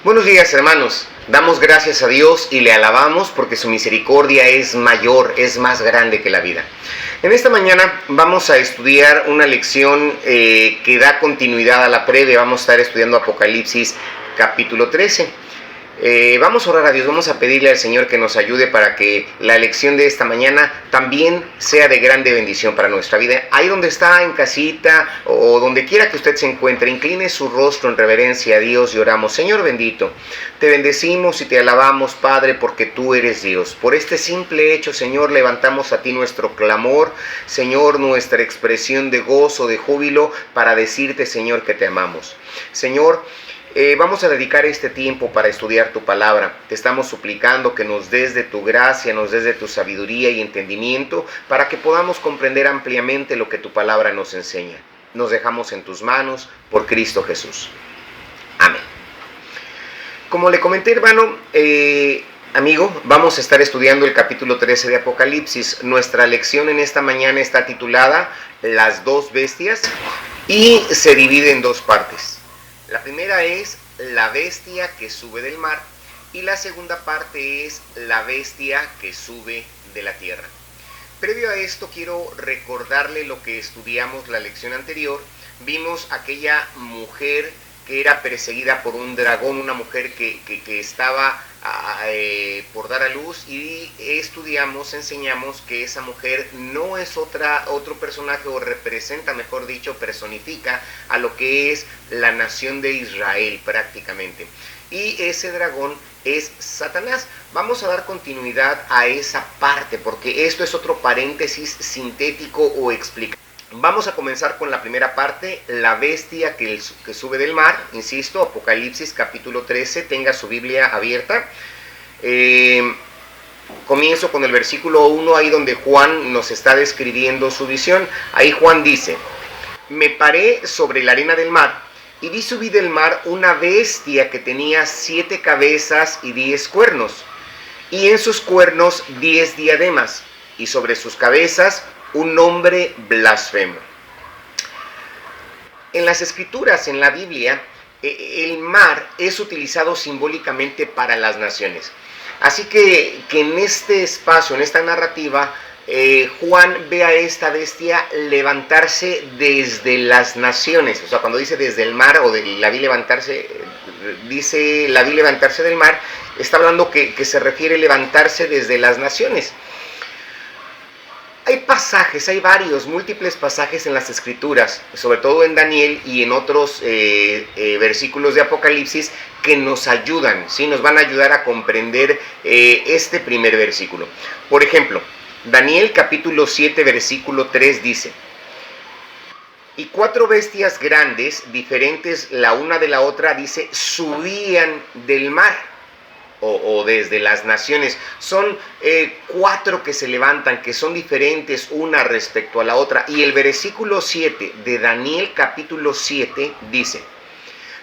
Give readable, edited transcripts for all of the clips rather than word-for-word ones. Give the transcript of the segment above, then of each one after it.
Buenos días, hermanos. Damos gracias a Dios y le alabamos porque su misericordia es mayor, es más grande que la vida. En esta mañana vamos a estudiar una lección que da continuidad a la previa. Vamos a estar estudiando Apocalipsis capítulo 13. Vamos a orar a Dios, vamos a pedirle al Señor que nos ayude para que la lección de esta mañana también sea de grande bendición para nuestra vida. Ahí donde está, en casita o donde quiera que usted se encuentre, incline su rostro en reverencia a Dios y oramos. Señor bendito, te bendecimos y te alabamos, Padre, porque tú eres Dios. Por este simple hecho, Señor, levantamos a ti nuestro clamor, Señor, nuestra expresión de gozo, de júbilo, para decirte, Señor, que te amamos. Señor, vamos a dedicar este tiempo para estudiar tu palabra. Te estamos suplicando que nos des de tu gracia, nos des de tu sabiduría y entendimiento para que podamos comprender ampliamente lo que tu palabra nos enseña. Nos dejamos en tus manos por Cristo Jesús. Amén. Como le comenté, hermano, amigo, vamos a estar estudiando el capítulo 13 de Apocalipsis. Nuestra lección en esta mañana está titulada Las dos bestias y se divide en dos partes. La primera es la bestia que sube del mar y la segunda parte es la bestia que sube de la tierra. Previo a esto quiero recordarle lo que estudiamos la lección anterior. Vimos aquella mujer que era perseguida por un dragón, una mujer que estaba por dar a luz, y enseñamos que esa mujer no es otro personaje, o representa, mejor dicho, personifica a lo que es la nación de Israel prácticamente. Y ese dragón es Satanás. Vamos a dar continuidad a esa parte porque esto es otro paréntesis sintético o explicativo. Vamos a comenzar con la primera parte, la bestia que sube del mar. Insisto, Apocalipsis capítulo 13, tenga su Biblia abierta. Comienzo con el versículo 1, ahí donde Juan nos está describiendo su visión. Ahí Juan dice: me paré sobre la arena del mar y vi subir del mar una bestia que tenía 7 cabezas y 10 cuernos, y en sus cuernos 10 diademas, y sobre sus cabezas un nombre blasfemo. En las escrituras, en la Biblia, el mar es utilizado simbólicamente para las naciones. Así que en este espacio, en esta narrativa, Juan ve a esta bestia levantarse desde las naciones. O sea, cuando dice desde el mar, o la vi levantarse, dice la vi levantarse del mar, está hablando que se refiere a levantarse desde las naciones. Hay pasajes, hay múltiples pasajes en las escrituras, sobre todo en Daniel y en otros versículos de Apocalipsis, que nos ayudan, ¿sí? Nos van a ayudar a comprender este primer versículo. Por ejemplo, Daniel capítulo 7, versículo 3 dice: y 4 bestias grandes, diferentes la una de la otra, dice, subían del mar. O desde las naciones. Son 4 que se levantan, que son diferentes una respecto a la otra. Y el versículo 7 de Daniel capítulo 7 dice: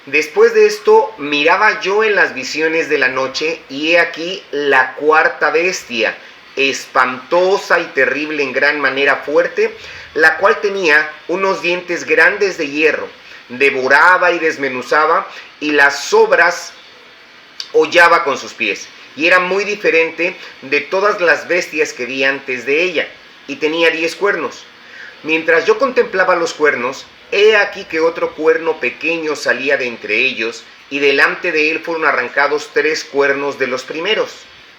después de esto miraba yo en las visiones de la noche, y he aquí la 4ª bestia, espantosa y terrible en gran manera fuerte, la cual tenía unos dientes grandes de hierro, devoraba y desmenuzaba, y las sobras hollaba con sus pies, y era muy diferente de todas las bestias que vi antes de ella, y tenía 10 cuernos. Mientras yo contemplaba los cuernos, he aquí que otro cuerno pequeño salía de entre ellos, y delante de él fueron arrancados 3 cuernos de los primeros.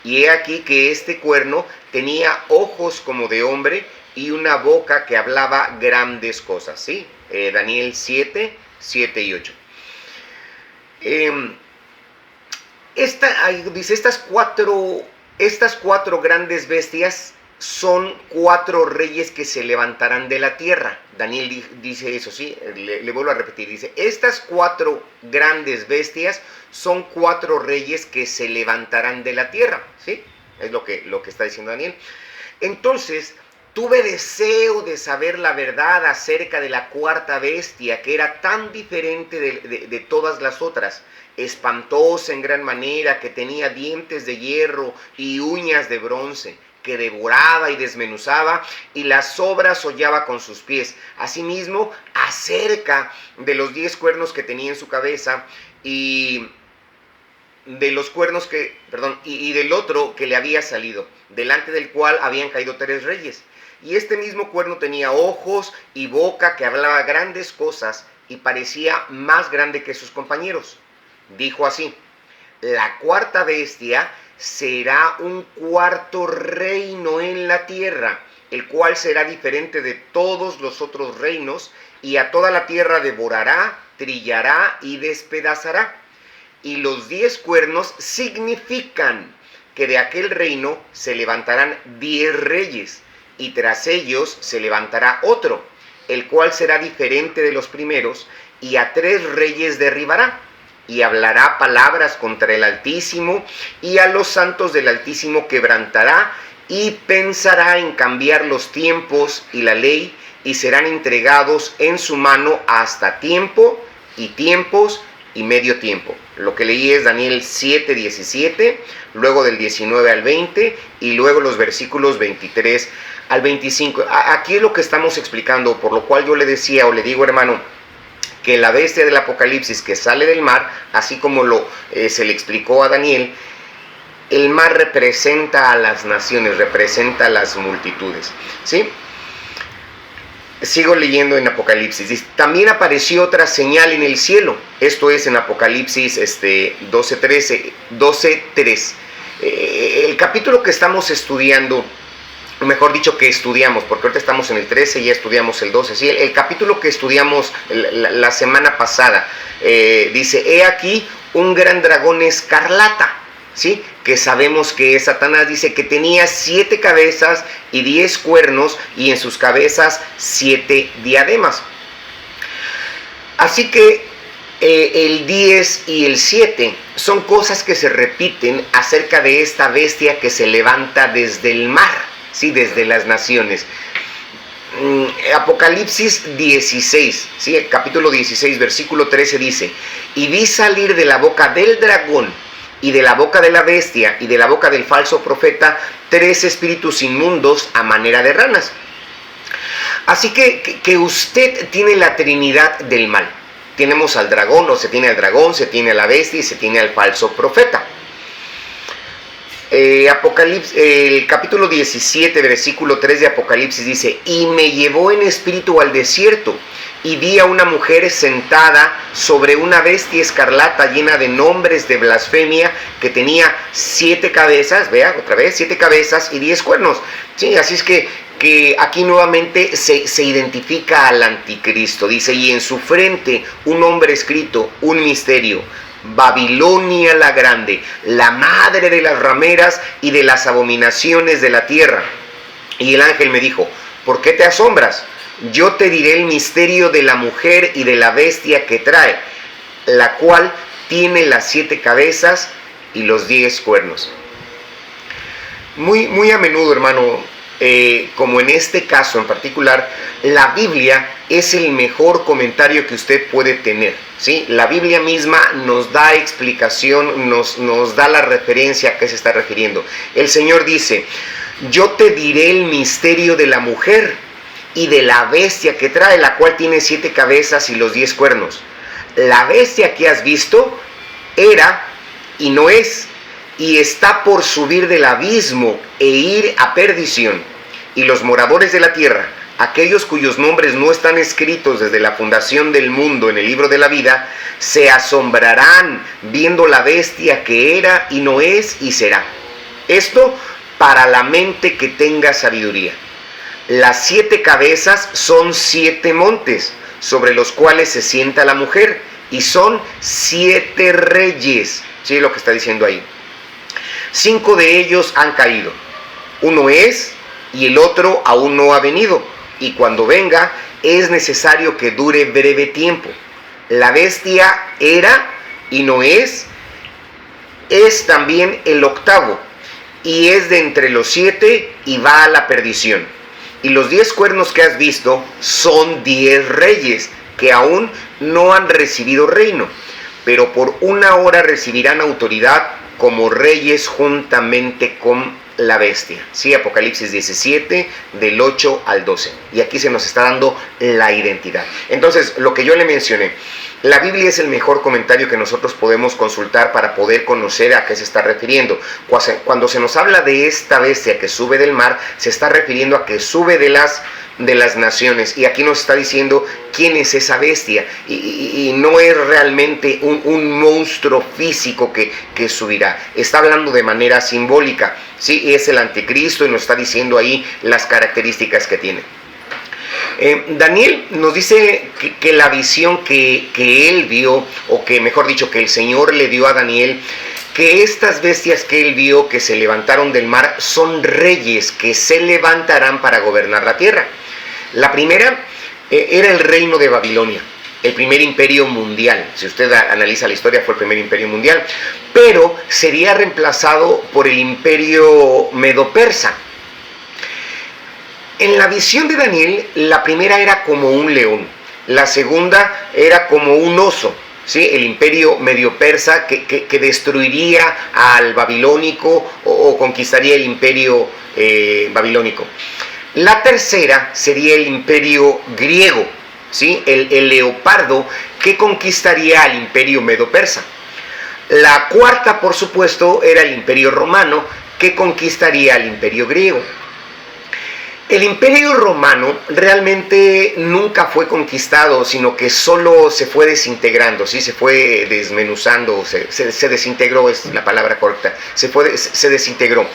Y he aquí que este cuerno tenía ojos como de hombre, y una boca que hablaba grandes cosas. ¿Sí? Daniel 7, 7 y 8. Dice, estas cuatro grandes bestias son 4 reyes que se levantarán de la tierra. Daniel dice eso, ¿sí? Le vuelvo a repetir, dice, estas 4 grandes bestias son 4 reyes que se levantarán de la tierra, ¿sí? Es lo que está diciendo Daniel. Entonces, tuve deseo de saber la verdad acerca de la 4ª bestia, que era tan diferente de todas las otras, espantosa en gran manera, que tenía dientes de hierro y uñas de bronce, que devoraba y desmenuzaba, y las sobras hollaba con sus pies. Asimismo, acerca de los 10 cuernos que tenía en su cabeza, y de los cuernos que, perdón, y del otro que le había salido, delante del cual habían caído 3 reyes. Y este mismo cuerno tenía ojos y boca que hablaba grandes cosas y parecía más grande que sus compañeros. Dijo así: la cuarta bestia será un cuarto reino en la tierra, el cual será diferente de todos los otros reinos, y a toda la tierra devorará, trillará y despedazará. Y los 10 cuernos significan que de aquel reino se levantarán 10 reyes, y tras ellos se levantará otro, el cual será diferente de los primeros, y a 3 reyes derribará, y hablará palabras contra el Altísimo, y a los santos del Altísimo quebrantará, y pensará en cambiar los tiempos y la ley, y serán entregados en su mano hasta tiempo y tiempos y medio tiempo. Lo que leí es Daniel 7:17, luego del 19 al 20 y luego los versículos 23 al 25. Aquí es lo que estamos explicando, por lo cual yo le decía o le digo, hermano, que la bestia del Apocalipsis que sale del mar, así como se le explicó a Daniel, el mar representa a las naciones, representa a las multitudes, ¿sí? Sigo leyendo en Apocalipsis. Dice: también apareció otra señal en el cielo. Esto es en Apocalipsis 12:3. El capítulo que estamos estudiando, mejor dicho que estudiamos, porque ahorita estamos en el 13 y ya estudiamos el 12. ¿Sí? El capítulo que estudiamos la semana pasada dice: he aquí un gran dragón escarlata, ¿sí? Que sabemos que es Satanás. Dice que tenía 7 cabezas y 10 cuernos, y en sus cabezas 7 diademas. Así que el 10 y el 7 son cosas que se repiten acerca de esta bestia que se levanta desde el mar, ¿sí? Desde las naciones. Apocalipsis 16, ¿sí? El capítulo 16, versículo 13 dice: y vi salir de la boca del dragón y de la boca de la bestia y de la boca del falso profeta 3 espíritus inmundos a manera de ranas. Así que usted tiene la trinidad del mal. Tenemos al dragón, o se tiene al dragón, se tiene a la bestia y se tiene al falso profeta. El capítulo 17, versículo 3 de Apocalipsis dice: y me llevó en espíritu al desierto, y vi a una mujer sentada sobre una bestia escarlata llena de nombres de blasfemia, que tenía 7 cabezas, vea otra vez, 7 cabezas y 10 cuernos. Sí, así es que aquí nuevamente se identifica al anticristo. Dice: y en su frente un nombre escrito, un misterio: Babilonia la grande, la madre de las rameras y de las abominaciones de la tierra. Y el ángel me dijo: ¿por qué te asombras? Yo te diré el misterio de la mujer y de la bestia que trae, la cual tiene las 7 cabezas y los 10 cuernos. Muy a menudo, hermano, como en este caso en particular, la Biblia es el mejor comentario que usted puede tener, ¿sí? La Biblia misma nos da explicación, nos da la referencia a qué se está refiriendo. El Señor dice: yo te diré el misterio de la mujer y de la bestia que trae, la cual tiene 7 cabezas y los 10 cuernos. La bestia que has visto era y no es, y está por subir del abismo e ir a perdición. Y los moradores de la tierra, aquellos cuyos nombres no están escritos desde la fundación del mundo en el libro de la vida, se asombrarán viendo la bestia que era y no es y será. Esto para la mente que tenga sabiduría. Las 7 cabezas son 7 montes sobre los cuales se sienta la mujer, y son 7 reyes. ¿Sí? Lo que está diciendo ahí. 5 de ellos han caído. Uno es, y el otro aún no ha venido. Y cuando venga, es necesario que dure breve tiempo. La bestia era y no es también el 8º, y es de entre los 7 y va a la perdición. Y los 10 cuernos que has visto son 10 reyes que aún no han recibido reino, pero por 1 hora recibirán autoridad como reyes juntamente con la bestia. ¿Sí? Apocalipsis 17, del 8 al 12. Y aquí se nos está dando la identidad. Entonces, lo que yo le mencioné, la Biblia es el mejor comentario que nosotros podemos consultar para poder conocer a qué se está refiriendo. Cuando se nos habla de esta bestia que sube del mar, se está refiriendo a que sube de las naciones, y aquí nos está diciendo quién es esa bestia, y no es realmente un monstruo físico que subirá, está hablando de manera simbólica, ¿sí? Es el anticristo y nos está diciendo ahí las características que tiene. Daniel nos dice que la visión que él vio, o que mejor dicho, que el Señor le dio a Daniel, que estas bestias que él vio que se levantaron del mar son reyes que se levantarán para gobernar la tierra. La primera era el reino de Babilonia, el primer imperio mundial. Si usted analiza la historia, fue el primer imperio mundial, pero sería reemplazado por el imperio medo-persa. En la visión de Daniel, la primera era como un león, la segunda era como un oso, ¿sí? El imperio medio-persa que destruiría al babilónico o conquistaría el imperio babilónico. La tercera sería el imperio griego, ¿sí? El leopardo que conquistaría al imperio medo-persa. La cuarta, por supuesto, era el imperio romano que conquistaría al imperio griego. El imperio romano realmente nunca fue conquistado, sino que solo se fue desintegrando, ¿sí? Se fue desmenuzando, se desintegró, es la palabra correcta, se desintegró.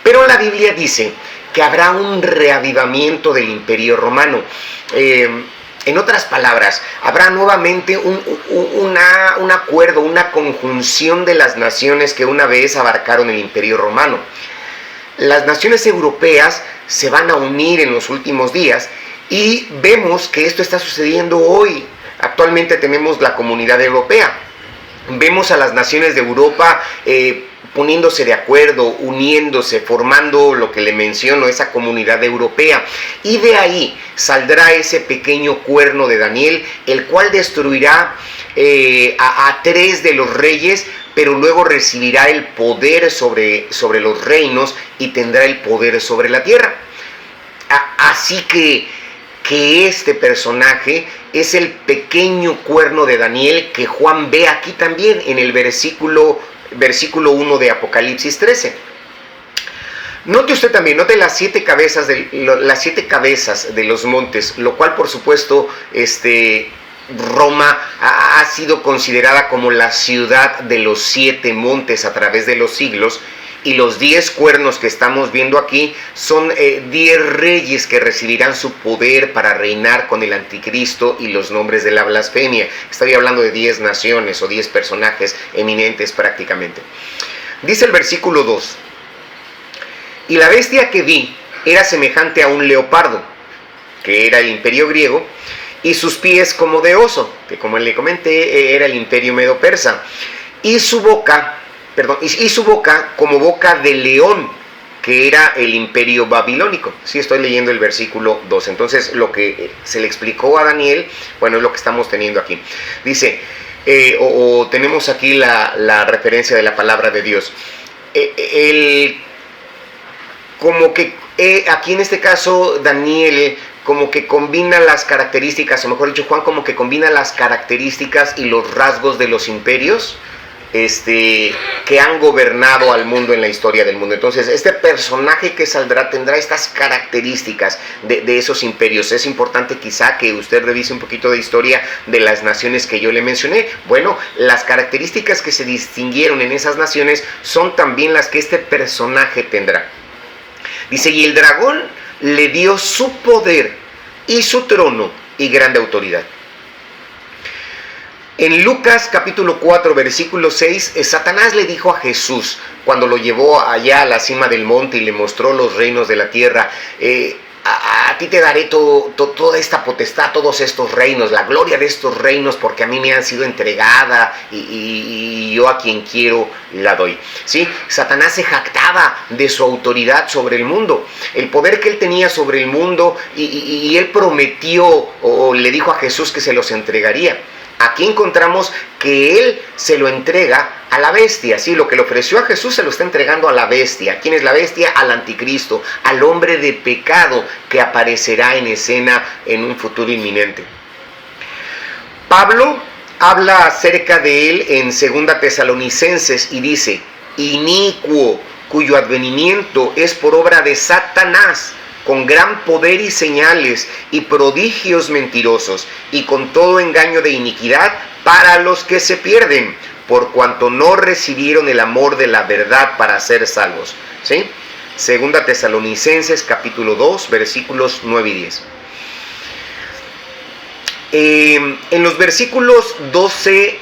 Pero la Biblia dice que habrá un reavivamiento del imperio romano. En otras palabras, habrá nuevamente un acuerdo, una conjunción de las naciones que una vez abarcaron el imperio romano. Las naciones europeas se van a unir en los últimos días y vemos que esto está sucediendo hoy. Actualmente tenemos la Comunidad Europea. Vemos a las naciones de Europa poniéndose de acuerdo, uniéndose, formando lo que le menciono, esa Comunidad Europea. Y de saldrá ese pequeño cuerno de Daniel, el cual destruirá a 3 de los reyes, pero luego recibirá el poder sobre los reinos y tendrá el poder sobre la tierra. Así que este personaje es el pequeño cuerno de Daniel que Juan ve aquí también en el versículo 1 de Apocalipsis 13. Note usted también, note las 7 cabezas de los montes, lo cual por supuesto Roma ha sido considerada como la ciudad de los 7 montes a través de los siglos, y los 10 cuernos que estamos viendo aquí son 10 reyes que recibirán su poder para reinar con el anticristo y los nombres de la blasfemia. Estoy hablando de 10 naciones o 10 personajes eminentes prácticamente. Dice el versículo 2: y la bestia que vi era semejante a un leopardo, que era el imperio griego, y sus pies como de oso, que como le comenté era el imperio medo-persa, y su boca como boca de león, que era el imperio babilónico. Sí, estoy leyendo el versículo 2. Entonces, lo que se le explicó a Daniel, bueno, es lo que estamos teniendo aquí. Dice, tenemos aquí la referencia de la palabra de Dios. Aquí en este caso, Daniel como que combina las características, o mejor dicho, Juan como que combina las características y los rasgos de los imperios que han gobernado al mundo en la historia del mundo. Entonces, este personaje que saldrá tendrá estas características de esos imperios. Es importante quizá que usted revise un poquito de historia de las naciones que yo le mencioné. Bueno, las características que se distinguieron en esas naciones son también las que este personaje tendrá. Dice, y el dragón le dio su poder y su trono y grande autoridad. En Lucas capítulo 4 versículo 6, Satanás le dijo a Jesús, cuando lo llevó allá a la cima del monte y le mostró los reinos de la tierra, a ti te daré toda esta potestad, todos estos reinos, la gloria de estos reinos, porque a mí me han sido entregada y yo a quien quiero la doy. ¿Sí? Satanás se jactaba de su autoridad sobre el mundo, el poder que él tenía sobre el mundo, y él prometió o le dijo a Jesús que se los entregaría. Aquí encontramos que él se lo entrega a la bestia, ¿sí? Lo que le ofreció a Jesús se lo está entregando a la bestia. ¿Quién es la bestia? Al anticristo, al hombre de pecado que aparecerá en escena en un futuro inminente. Pablo habla acerca de él en 2 Tesalonicenses y dice: inicuo, cuyo advenimiento es por obra de Satanás, con gran poder y señales y prodigios mentirosos, y con todo engaño de iniquidad para los que se pierden, por cuanto no recibieron el amor de la verdad para ser salvos. ¿Sí? 2 Tesalonicenses capítulo 2, versículos 9 y 10. En los versículos 12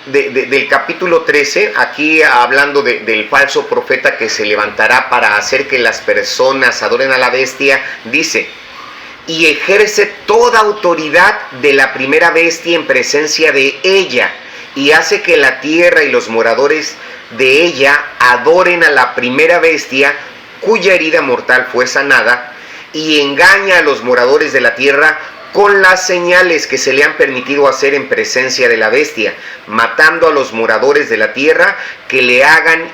del capítulo 13, aquí hablando del falso profeta que se levantará para hacer que las personas adoren a la bestia, dice: y ejerce toda autoridad de la primera bestia en presencia de ella, y hace que la tierra y los moradores de ella adoren a la primera bestia, cuya herida mortal fue sanada, y engaña a los moradores de la tierra con las señales que se le han permitido hacer en presencia de la bestia, matando a los moradores de la tierra que le hagan,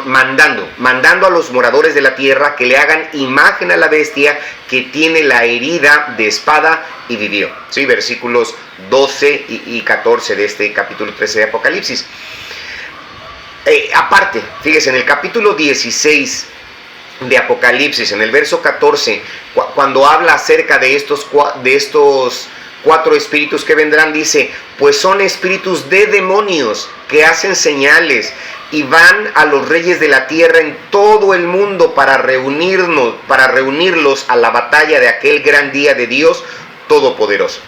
mandando a los moradores de la tierra que le hagan imagen a la bestia que tiene la herida de espada y vivió. Sí, versículos 12 y 14 de este capítulo 13 de Apocalipsis. Aparte, fíjese, en el capítulo 16 de Apocalipsis, en el verso 14, cuando habla acerca de estos cuatro espíritus que vendrán, dice: pues son espíritus de demonios que hacen señales y van a los reyes de la tierra en todo el mundo para reunirlos a la batalla de aquel gran día de Dios Todopoderoso.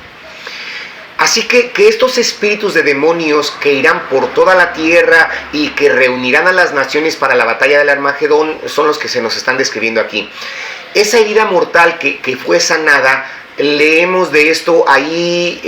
Así que estos espíritus de demonios que irán por toda la tierra y que reunirán a las naciones para la batalla del Armagedón son los que se nos están describiendo aquí. Esa herida mortal que fue sanada, leemos de esto ahí,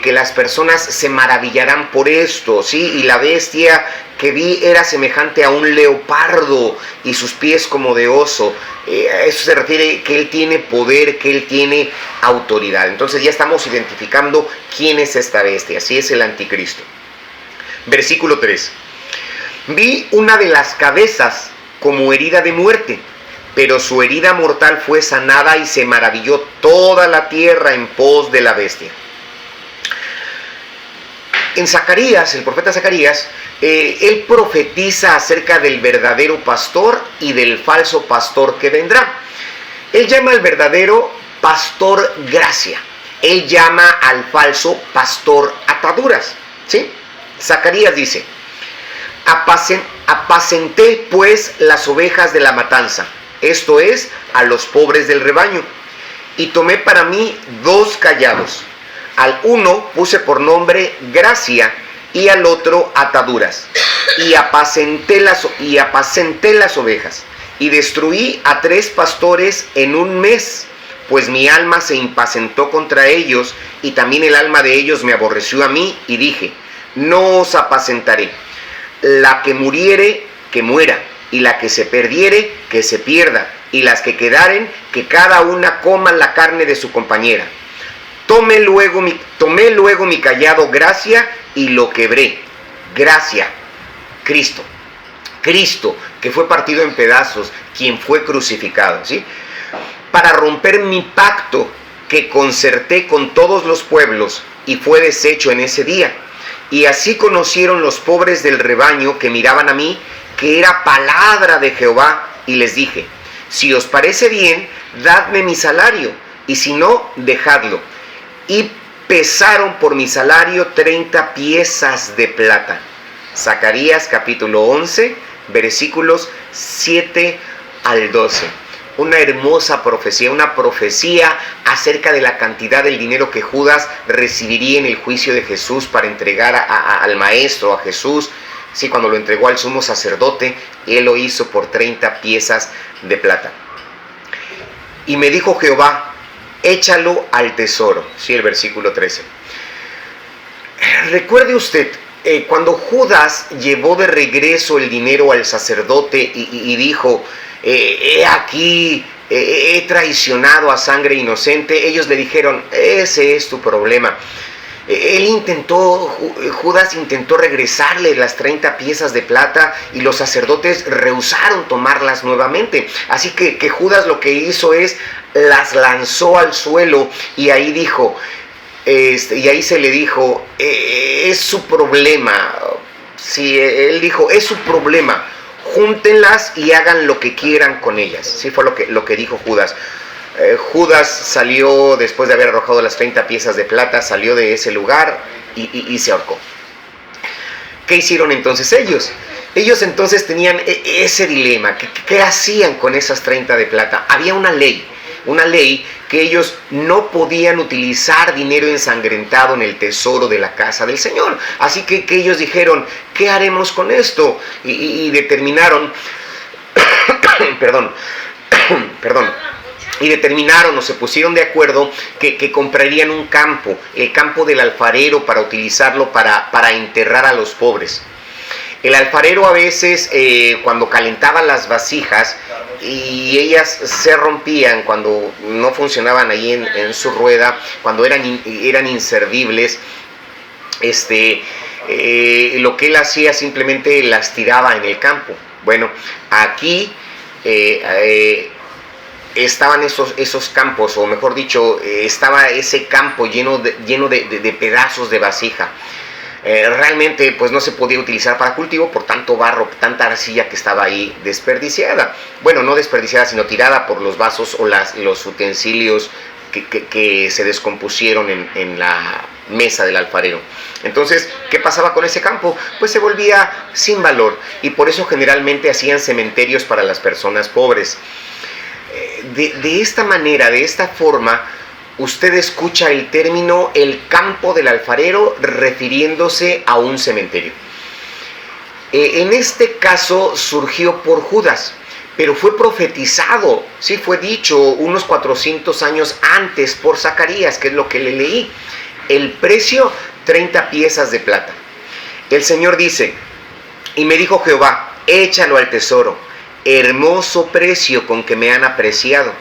que las personas se maravillarán por esto, ¿sí? Y la bestia que vi era semejante a un leopardo y sus pies como de oso. A eso se refiere que él tiene poder, que él tiene autoridad. Entonces ya estamos identificando quién es esta bestia. Así es el anticristo. Versículo 3. Vi una de las cabezas como herida de muerte, pero su herida mortal fue sanada y se maravilló toda la tierra en pos de la bestia. En Zacarías, el profeta Zacarías, él profetiza acerca del verdadero pastor y del falso pastor que vendrá. Él llama al verdadero pastor gracia. Él llama al falso pastor ataduras. ¿Sí? Zacarías dice: apacenté pues las ovejas de la matanza, esto es, a los pobres del rebaño, y tomé para mí 2 callados. Al uno puse por nombre gracia y al otro ataduras. Y apacenté las ovejas. Y destruí a 3 pastores en un mes, pues mi alma se impacientó contra ellos, y también el alma de ellos me aborreció a mí, y dije: no os apacentaré. La que muriere, que muera, y la que se perdiere, que se pierda, y las que quedaren, que cada una coma la carne de su compañera. Tomé luego mi callado gracia y lo quebré. Gracia, Cristo, que fue partido en pedazos, quien fue crucificado, ¿sí? Para romper mi pacto que concerté con todos los pueblos, y fue deshecho en ese día. Y así conocieron los pobres del rebaño que miraban a mí, que era palabra de Jehová, y les dije: si os parece bien, dadme mi salario, y si no, dejadlo. Y pesaron por mi salario 30 piezas de plata. Zacarías capítulo 11, versículos 7 al 12. Una hermosa profecía, una profecía acerca de la cantidad del dinero que Judas recibiría en el juicio de Jesús para entregar al maestro, a Jesús. Sí, cuando lo entregó al sumo sacerdote, él lo hizo por 30 piezas de plata. Y me dijo Jehová: échalo al tesoro. Sí, el versículo 13. Recuerde usted, cuando Judas llevó de regreso el dinero al sacerdote y dijo: he aquí, he traicionado a sangre inocente, ellos le dijeron: ese es tu problema. Judas intentó regresarle las 30 piezas de plata y los sacerdotes rehusaron tomarlas nuevamente. Así que Judas lo que hizo es las lanzó al suelo y ahí dijo, y ahí se le dijo, es su problema. Sí, él dijo, es su problema, júntenlas y hagan lo que quieran con ellas. Sí, fue lo que dijo Judas. Judas salió, después de haber arrojado las 30 piezas de plata, salió de ese lugar y se ahorcó. ¿Qué hicieron entonces ellos? Ellos entonces tenían ese dilema. ¿Qué hacían con esas 30 de plata? Había una ley que ellos no podían utilizar dinero ensangrentado en el tesoro de la casa del Señor. Así que ellos dijeron, ¿qué haremos con esto? Y determinaron, y determinaron o se pusieron de acuerdo que comprarían un campo, el campo del alfarero, para utilizarlo para enterrar a los pobres. El alfarero a veces, cuando calentaba las vasijas y ellas se rompían, cuando no funcionaban ahí en su rueda, cuando eran inservibles, lo que él hacía simplemente las tiraba en el campo. Bueno, aquí estaban esos campos, o mejor dicho, estaba ese campo lleno de pedazos de vasija. Realmente pues no se podía utilizar para cultivo por tanto barro, tanta arcilla que estaba ahí desperdiciada. Bueno, no desperdiciada, sino tirada por los vasos o los utensilios que se descompusieron en la mesa del alfarero. Entonces, ¿qué pasaba con ese campo? Pues se volvía sin valor, y por eso generalmente hacían cementerios para las personas pobres. De esta manera, de esta forma, usted escucha el término el campo del alfarero refiriéndose a un cementerio. En este caso surgió por Judas, pero fue profetizado, sí, fue dicho unos 400 años antes por Zacarías, que es lo que le leí. El precio, 30 piezas de plata. El Señor dice, y me dijo Jehová, échalo al tesoro, hermoso precio con que me han apreciado.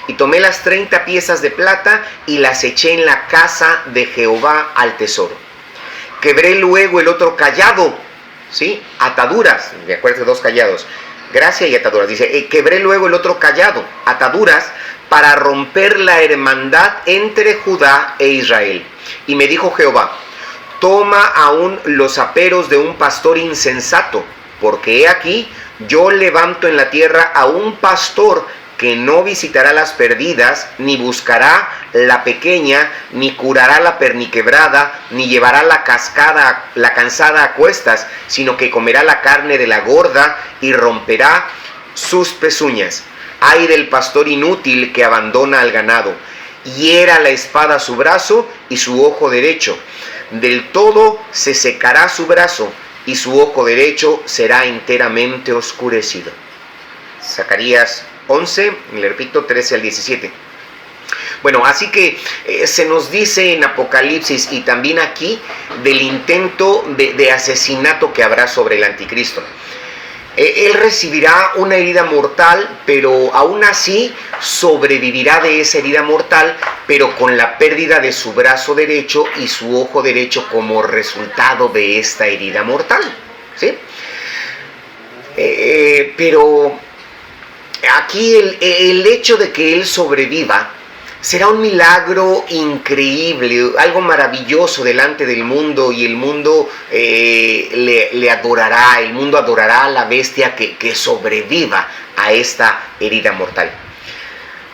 Y tomé las 30 piezas de plata y las eché en la casa de Jehová al tesoro. Quebré luego el otro cayado, ¿sí? Ataduras, de acuerdo, 2 callados, gracia y ataduras. Dice, quebré luego el otro cayado, ataduras, para romper la hermandad entre Judá e Israel. Y me dijo Jehová, toma aún los aperos de un pastor insensato, porque he aquí, yo levanto en la tierra a un pastor que no visitará las perdidas, ni buscará la pequeña, ni curará la perniquebrada, ni llevará la cansada a cuestas, sino que comerá la carne de la gorda y romperá sus pezuñas. Ay del pastor inútil que abandona al ganado, hiera la espada su brazo y su ojo derecho. Del todo se secará su brazo, y su ojo derecho será enteramente oscurecido. Zacarías 11, le repito, 13 al 17. Bueno, así que se nos dice en Apocalipsis y también aquí del intento de asesinato que habrá sobre el anticristo. Él recibirá una herida mortal, pero aún así sobrevivirá de esa herida mortal, pero con la pérdida de su brazo derecho y su ojo derecho como resultado de esta herida mortal, ¿sí? Pero aquí el hecho de que él sobreviva será un milagro increíble, algo maravilloso delante del mundo, y el mundo le adorará, el mundo adorará a la bestia que sobreviva a esta herida mortal.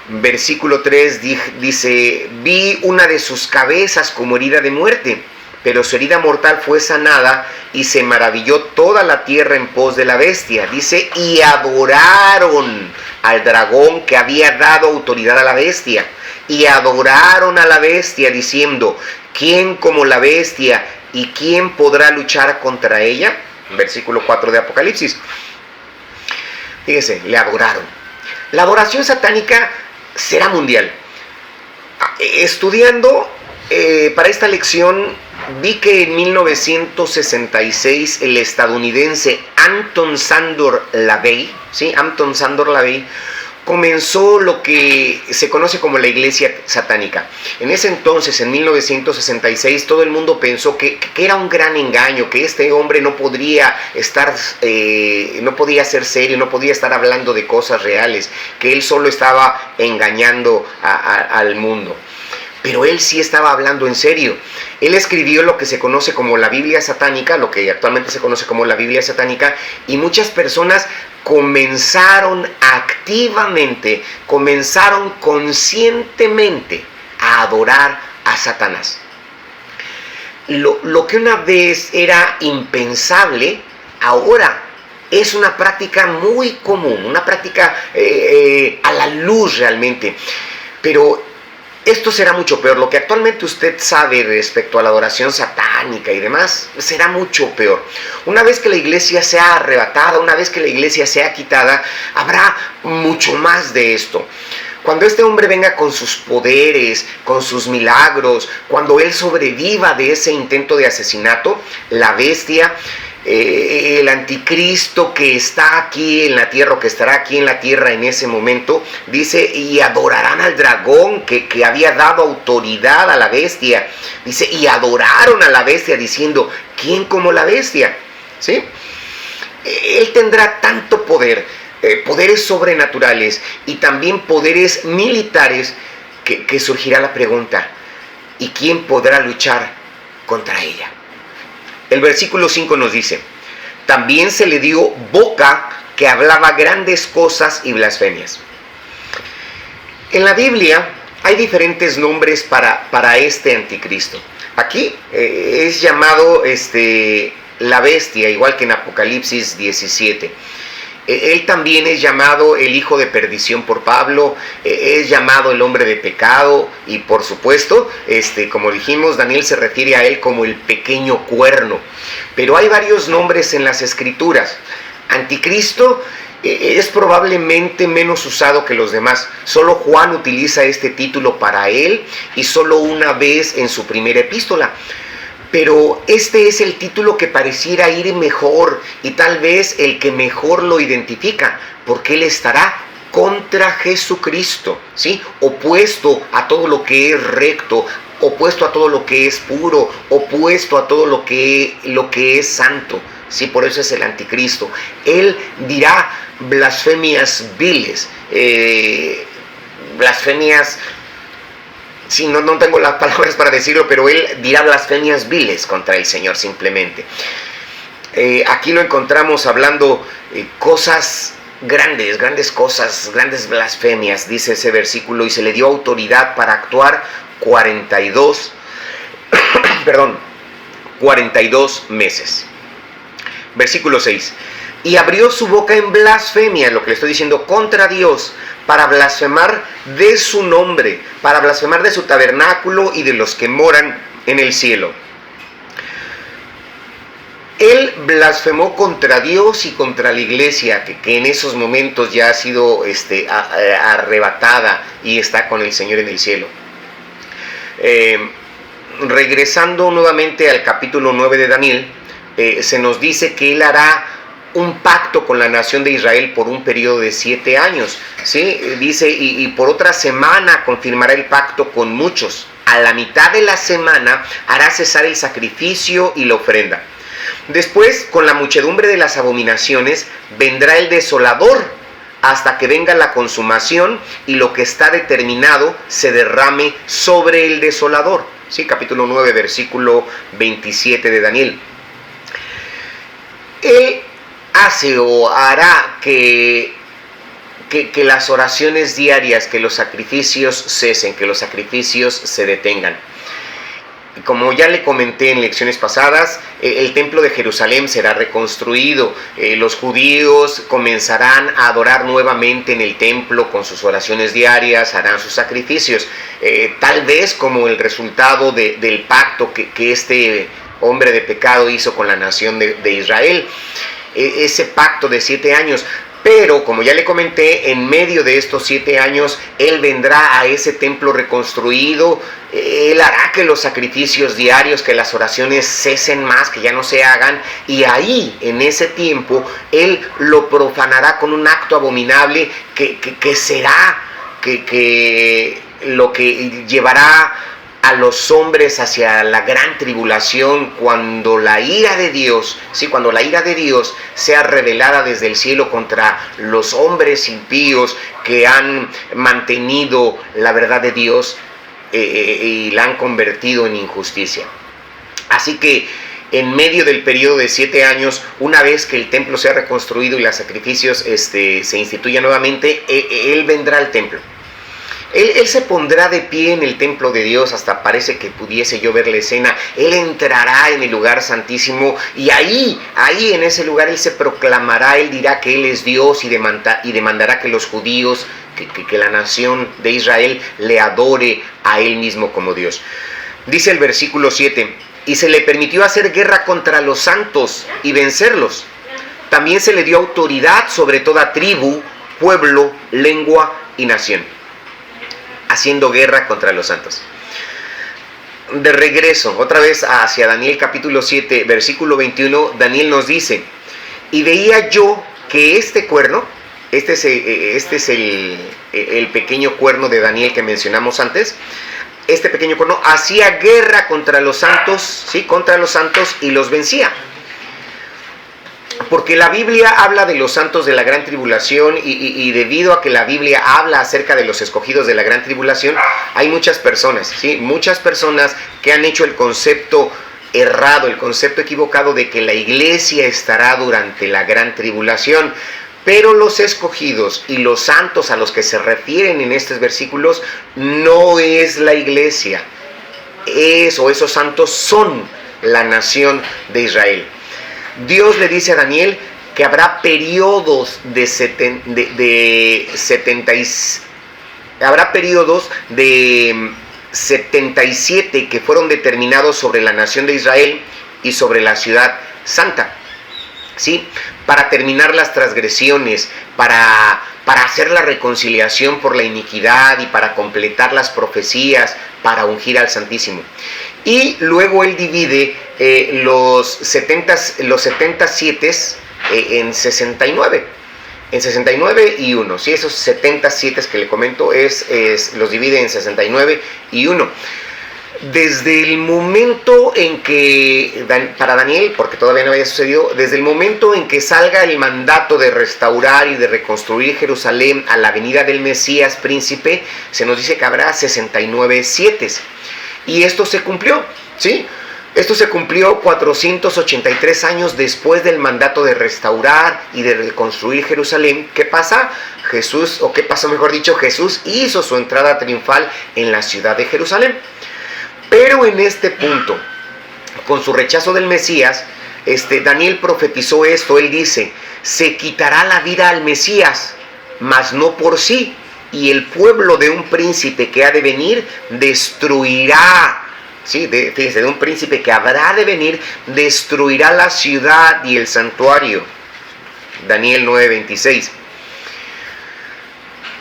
Versículo 3 dice, vi una de sus cabezas como herida de muerte, pero su herida mortal fue sanada, y se maravilló toda la tierra en pos de la bestia. Dice, y adoraron al dragón que había dado autoridad a la bestia, y adoraron a la bestia diciendo, ¿quién como la bestia y quién podrá luchar contra ella? Versículo 4 de Apocalipsis. Fíjese, le adoraron. La adoración satánica será mundial. Estudiando para esta lección, vi que en 1966 el estadounidense Anton Szandor LaVey, ¿sí? Anton Szandor LaVey comenzó lo que se conoce como la iglesia satánica. En ese entonces, en 1966, todo el mundo pensó que era un gran engaño, que este hombre no podría ser serio, no podía estar hablando de cosas reales, que él solo estaba engañando al mundo. Pero él sí estaba hablando en serio. Él escribió lo que se conoce como la Biblia satánica, lo que actualmente se conoce como la Biblia satánica, y muchas personas comenzaron activamente, comenzaron conscientemente a adorar a Satanás. Lo que una vez era impensable, ahora es una práctica muy común, una práctica a la luz realmente. Pero esto será mucho peor. Lo que actualmente usted sabe respecto a la adoración satánica y demás, será mucho peor. Una vez que la iglesia sea arrebatada, una vez que la iglesia sea quitada, habrá mucho más de esto. Cuando este hombre venga con sus poderes, con sus milagros, cuando él sobreviva de ese intento de asesinato, la bestia, el anticristo que está aquí en la tierra, o que estará aquí en la tierra en ese momento, dice, y adorarán al dragón que había dado autoridad a la bestia. Dice, y adoraron a la bestia diciendo, ¿quién como la bestia? ¿Sí? Él tendrá tanto poder, poderes sobrenaturales y también poderes militares, que surgirá la pregunta, ¿y quién podrá luchar contra ella? El versículo 5 nos dice, también se le dio boca que hablaba grandes cosas y blasfemias. En la Biblia hay diferentes nombres para este anticristo. Aquí es llamado la bestia, igual que en Apocalipsis 17. Él también es llamado el hijo de perdición por Pablo, es llamado el hombre de pecado, y por supuesto, como dijimos, Daniel se refiere a él como el pequeño cuerno. Pero hay varios nombres en las escrituras. Anticristo es probablemente menos usado que los demás. Solo Juan utiliza este título para él, y solo una vez en su primera epístola. Pero este es el título que pareciera ir mejor, y tal vez el que mejor lo identifica, porque él estará contra Jesucristo, ¿sí? Opuesto a todo lo que es recto, opuesto a todo lo que es puro, opuesto a todo lo que es santo, ¿sí? Por eso es el anticristo. Él dirá blasfemias viles, blasfemias... Sí, no tengo las palabras para decirlo, pero él dirá blasfemias viles contra el Señor simplemente. Aquí lo encontramos hablando cosas grandes cosas, grandes blasfemias, dice ese versículo, y se le dio autoridad para actuar 42 meses. Versículo 6. Y abrió su boca en blasfemia, lo que le estoy diciendo, contra Dios, para blasfemar de su nombre, para blasfemar de su tabernáculo y de los que moran en el cielo. Él blasfemó contra Dios y contra la iglesia, que en esos momentos ya ha sido arrebatada y está con el Señor en el cielo. Regresando nuevamente al capítulo 9 de Daniel, se nos dice que él hará un pacto con la nación de Israel por un periodo de 7 años, ¿sí? Dice, y por otra semana confirmará el pacto con muchos. A la mitad de la semana hará cesar el sacrificio y la ofrenda. Después, con la muchedumbre de las abominaciones, vendrá el desolador, hasta que venga la consumación y lo que está determinado se derrame sobre el desolador. ¿Sí? Capítulo 9, versículo 27 de Daniel. Él hace o hará que las oraciones diarias, que los sacrificios cesen, que los sacrificios se detengan. Como ya le comenté en lecciones pasadas, el templo de Jerusalén será reconstruido. Los judíos comenzarán a adorar nuevamente en el templo con sus oraciones diarias, harán sus sacrificios. Tal vez como el resultado del pacto que este hombre de pecado hizo con la nación de Israel. Ese pacto de 7 años. Pero, como ya le comenté, en medio de estos 7 años, Él vendrá a ese templo reconstruido. Él hará que los sacrificios diarios, que las oraciones cesen más, que ya no se hagan. Y ahí, en ese tiempo, Él lo profanará con un acto abominable que será lo que llevará a los hombres hacia la gran tribulación, cuando la ira de Dios, cuando la ira de Dios sea revelada desde el cielo contra los hombres impíos que han mantenido la verdad de Dios y la han convertido en injusticia. Así que en medio del periodo de 7 años, una vez que el templo sea reconstruido y los sacrificios se instituyan nuevamente, Él vendrá al templo. Él se pondrá de pie en el templo de Dios, hasta parece que pudiese yo ver la escena. Él entrará en el lugar santísimo y ahí en ese lugar Él se proclamará, Él dirá que Él es Dios y demandará que los judíos, que la nación de Israel le adore a Él mismo como Dios. Dice el versículo 7, y se le permitió hacer guerra contra los santos y vencerlos. También se le dio autoridad sobre toda tribu, pueblo, lengua y nación, haciendo guerra contra los santos. De regreso, otra vez hacia Daniel capítulo 7, versículo 21, Daniel nos dice, y veía yo que este cuerno, este es el pequeño cuerno de Daniel que mencionamos antes, este pequeño cuerno hacía guerra contra los santos, contra los santos y los vencía. Porque la Biblia habla de los santos de la gran tribulación y debido a que la Biblia habla acerca de los escogidos de la gran tribulación, hay muchas personas que han hecho el concepto errado, el concepto equivocado de que la iglesia estará durante la gran tribulación. Pero los escogidos y los santos a los que se refieren en estos versículos no es la iglesia. Esos santos son la nación de Israel. Dios le dice a Daniel que habrá periodos de 77 que fueron determinados sobre la nación de Israel y sobre la ciudad santa, ¿sí? Para terminar las transgresiones, para hacer la reconciliación por la iniquidad y para completar las profecías, para ungir al Santísimo. Y luego Él divide los 77 en 69. En 69 y 1. ¿Sí? Esos 77 que le comento los divide en 69 y 1. Desde el momento en que, para Daniel, porque todavía no había sucedido, desde el momento en que salga el mandato de restaurar y de reconstruir Jerusalén a la venida del Mesías príncipe, se nos dice que habrá 69 sietes. Y esto se cumplió, ¿sí? Esto se cumplió 483 años después del mandato de restaurar y de reconstruir Jerusalén. ¿Qué pasa? Jesús hizo su entrada triunfal en la ciudad de Jerusalén. Pero en este punto, con su rechazo del Mesías, Daniel profetizó esto. Él dice, se quitará la vida al Mesías, mas no por sí, y el pueblo de un príncipe que ha de venir destruirá, ¿sí? Fíjense, de un príncipe que habrá de venir, destruirá la ciudad y el santuario. Daniel 9:26.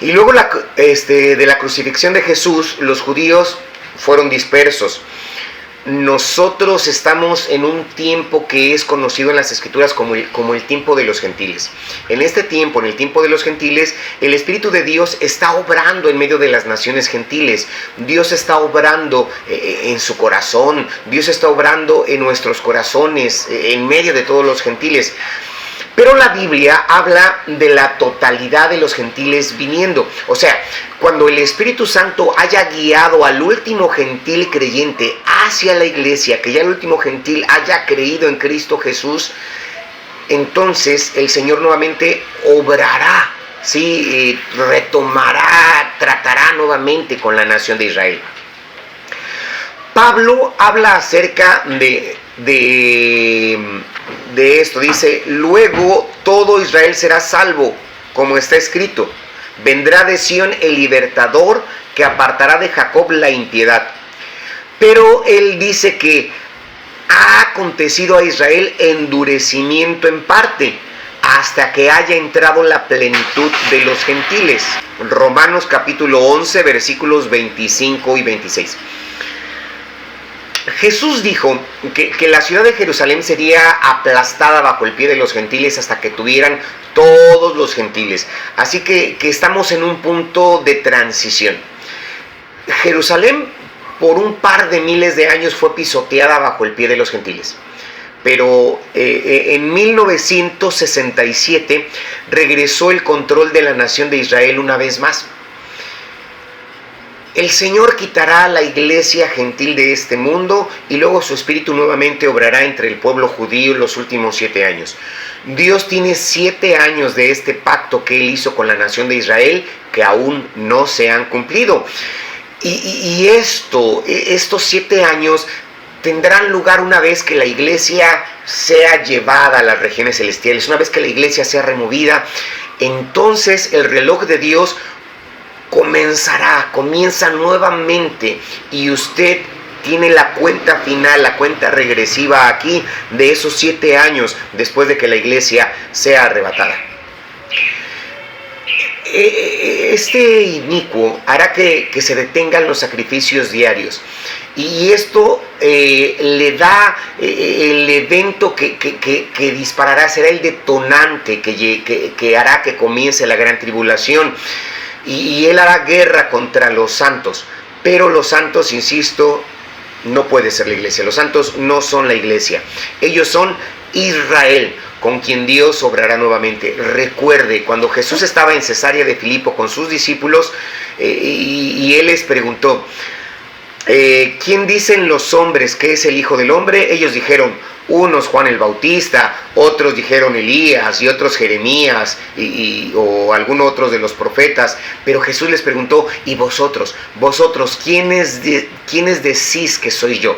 Y luego de la crucifixión de Jesús, los judíos fueron dispersos. Nosotros estamos en un tiempo que es conocido en las Escrituras como el tiempo de los gentiles. En este tiempo, en el tiempo de los gentiles, el Espíritu de Dios está obrando en medio de las naciones gentiles. Dios está obrando en su corazón. Dios está obrando en nuestros corazones, en medio de todos los gentiles. Pero la Biblia habla de la totalidad de los gentiles viniendo. O sea, cuando el Espíritu Santo haya guiado al último gentil creyente hacia la iglesia, que ya el último gentil haya creído en Cristo Jesús, entonces el Señor nuevamente obrará, ¿sí? Retomará, tratará nuevamente con la nación de Israel. Pablo habla acerca de esto, dice, luego todo Israel será salvo, como está escrito, vendrá de Sión el libertador que apartará de Jacob la impiedad. Pero él dice que ha acontecido a Israel endurecimiento en parte, hasta que haya entrado la plenitud de los gentiles. Romanos capítulo 11, versículos 25 y 26. Jesús dijo que la ciudad de Jerusalén sería aplastada bajo el pie de los gentiles hasta que tuvieran todos los gentiles. Así que estamos en un punto de transición. Jerusalén por un par de miles de años fue pisoteada bajo el pie de los gentiles. Pero en 1967 regresó el control de la nación de Israel una vez más. El Señor quitará a la iglesia gentil de este mundo y luego su espíritu nuevamente obrará entre el pueblo judío en los últimos 7 años. Dios tiene 7 años de este pacto que Él hizo con la nación de Israel que aún no se han cumplido. Y estos 7 años tendrán lugar una vez que la iglesia sea llevada a las regiones celestiales, una vez que la iglesia sea removida. Entonces el reloj de Dios comienza nuevamente y usted tiene la cuenta final, la cuenta regresiva aquí de esos 7 años después de que la iglesia sea arrebatada. Este inicuo hará que se detengan los sacrificios diarios y esto le da el evento que disparará, será el detonante que hará que comience la gran tribulación. Y Él hará guerra contra los santos, pero los santos, insisto, no puede ser la iglesia. Los santos no son la iglesia, ellos son Israel, con quien Dios obrará nuevamente. Recuerde, cuando Jesús estaba en Cesarea de Filipo con sus discípulos y Él les preguntó, ¿quién dicen los hombres que es el Hijo del Hombre? Ellos dijeron, unos Juan el Bautista, otros dijeron Elías y otros Jeremías o algún otro de los profetas. Pero Jesús les preguntó, ¿y vosotros? ¿Quiénes decís que soy yo?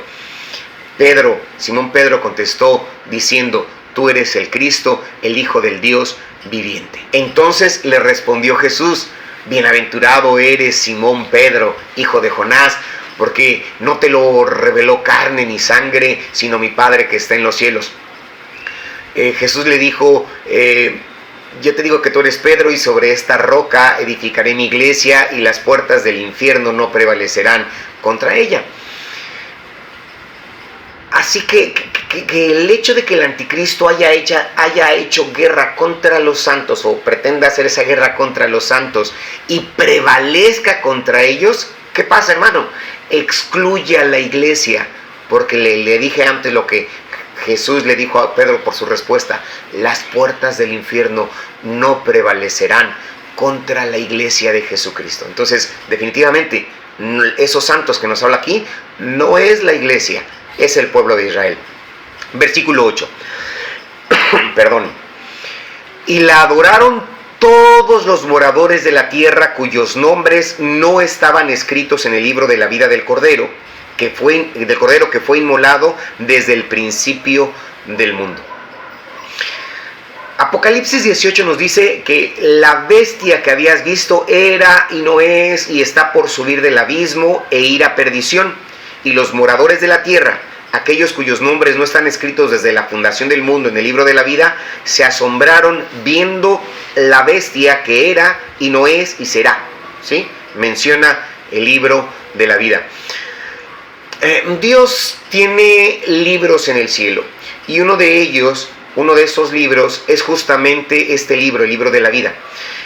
Simón Pedro contestó diciendo, tú eres el Cristo, el Hijo del Dios viviente. Entonces le respondió Jesús, bienaventurado eres Simón Pedro, hijo de Jonás, porque no te lo reveló carne ni sangre, sino mi Padre que está en los cielos. Jesús le dijo, yo te digo que tú eres Pedro y sobre esta roca edificaré mi iglesia y las puertas del infierno no prevalecerán contra ella. Así que el hecho de que el anticristo haya hecho guerra contra los santos o pretenda hacer esa guerra contra los santos y prevalezca contra ellos, ¿qué pasa, hermano? Excluye a la iglesia, porque le dije antes lo que Jesús le dijo a Pedro por su respuesta, las puertas del infierno no prevalecerán contra la iglesia de Jesucristo. Entonces, definitivamente, esos santos que nos habla aquí, no es la iglesia, es el pueblo de Israel. Versículo 8. Perdón. Y la adoraron todos los moradores de la tierra cuyos nombres no estaban escritos en el libro de la vida del Cordero que fue inmolado desde el principio del mundo. Apocalipsis 18 nos dice que la bestia que habías visto era y no es y está por subir del abismo e ir a perdición, y los moradores de la tierra, aquellos cuyos nombres no están escritos desde la fundación del mundo en el libro de la vida, se asombraron viendo la bestia que era y no es y será. ¿Sí? Menciona el libro de la vida. Dios tiene libros en el cielo y uno de esos libros es justamente este libro, el libro de la vida.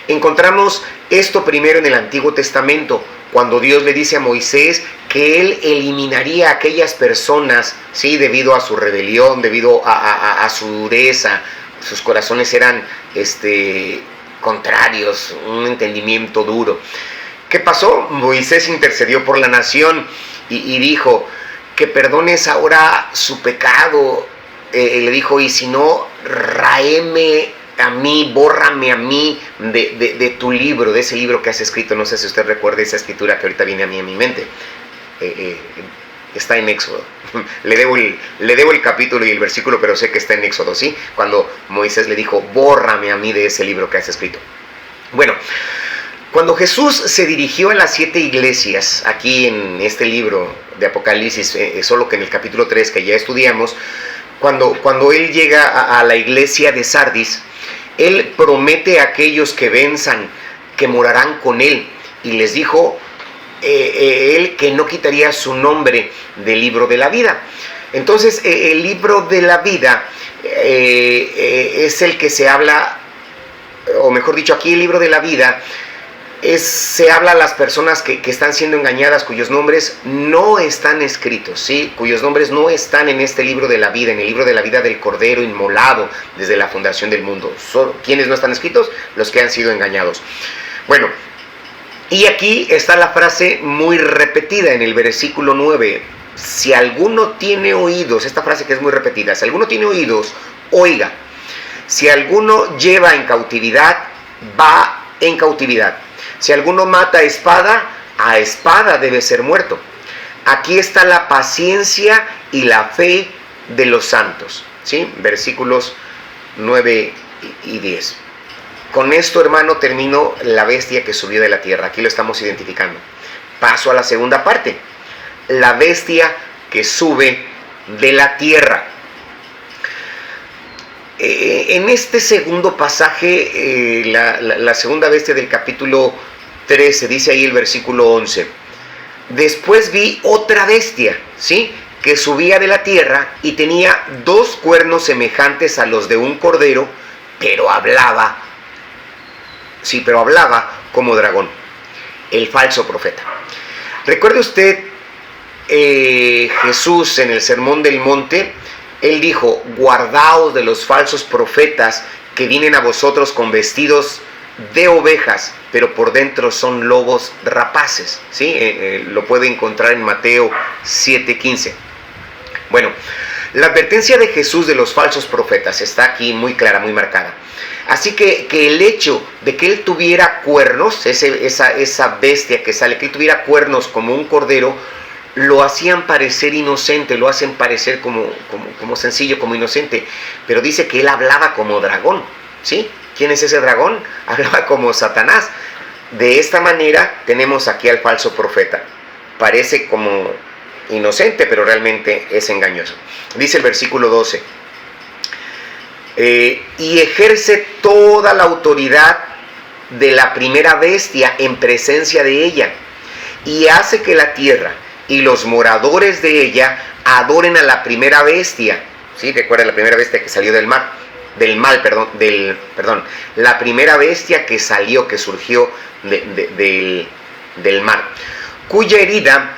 Encontramos esto primero en el Antiguo Testamento, cuando Dios le dice a Moisés que Él eliminaría a aquellas personas, ¿sí? Debido a su rebelión, debido a su dureza, sus corazones eran contrarios, un entendimiento duro. ¿Qué pasó? Moisés intercedió por la nación y dijo que perdones ahora su pecado. Le dijo, y si no, raeme a mí, bórrame a mí de tu libro, de ese libro que has escrito. No sé si usted recuerda esa escritura que ahorita viene a mi mente. Está en Éxodo. Le debo el capítulo y el versículo, pero sé que está en Éxodo, ¿sí? Cuando Moisés le dijo, bórrame a mí de ese libro que has escrito. Bueno, cuando Jesús se dirigió a las 7 iglesias, aquí en este libro de Apocalipsis, solo que en el capítulo 3 que ya estudiamos, cuando Él llega a la iglesia de Sardis, Él promete a aquellos que venzan que morarán con Él. Y les dijo Él que no quitaría su nombre del libro de la vida. Entonces, el libro de la vida es el que se habla, o mejor dicho, aquí el libro de la vida se habla a las personas que están siendo engañadas, cuyos nombres no están escritos, ¿sí? Cuyos nombres no están en este libro de la vida, en el libro de la vida del Cordero inmolado desde la fundación del mundo. ¿Quiénes no están escritos? Los que han sido engañados. Bueno, y aquí está la frase muy repetida en el versículo 9. Si alguno tiene oídos, esta frase que es muy repetida, si alguno tiene oídos, oiga. Si alguno lleva en cautividad, va en cautividad. Si alguno mata a espada debe ser muerto. Aquí está la paciencia y la fe de los santos, ¿sí? Versículos 9 y 10. Con esto, hermano, termino la bestia que subió de la tierra. Aquí lo estamos identificando. Paso a la segunda parte. La bestia que sube de la tierra. En este segundo pasaje, la segunda bestia del capítulo 13, dice ahí el versículo 11. Después vi otra bestia, ¿sí?, que subía de la tierra y tenía 2 cuernos semejantes a los de un cordero, pero hablaba como dragón, el falso profeta. Recuerde usted, Jesús en el Sermón del Monte, Él dijo: guardaos de los falsos profetas que vienen a vosotros con vestidos de ovejas, pero por dentro son lobos rapaces, ¿sí? Lo puede encontrar en Mateo 7:15. Bueno, la advertencia de Jesús de los falsos profetas está aquí muy clara, muy marcada. Así que el hecho de que Él tuviera cuernos, esa bestia que sale, que Él tuviera cuernos como un cordero, lo hacían parecer inocente, lo hacen parecer como sencillo, como inocente, pero dice que Él hablaba como dragón, ¿sí? ¿Quién es ese dragón? Hablaba como Satanás. De esta manera tenemos aquí al falso profeta. Parece como inocente, pero realmente es engañoso. Dice el versículo 12. Y ejerce toda la autoridad de la primera bestia en presencia de ella, y hace que la tierra y los moradores de ella adoren a la primera bestia. ¿Sí? Recuerda la primera bestia que salió del mar. La primera bestia que surgió del mar, cuya herida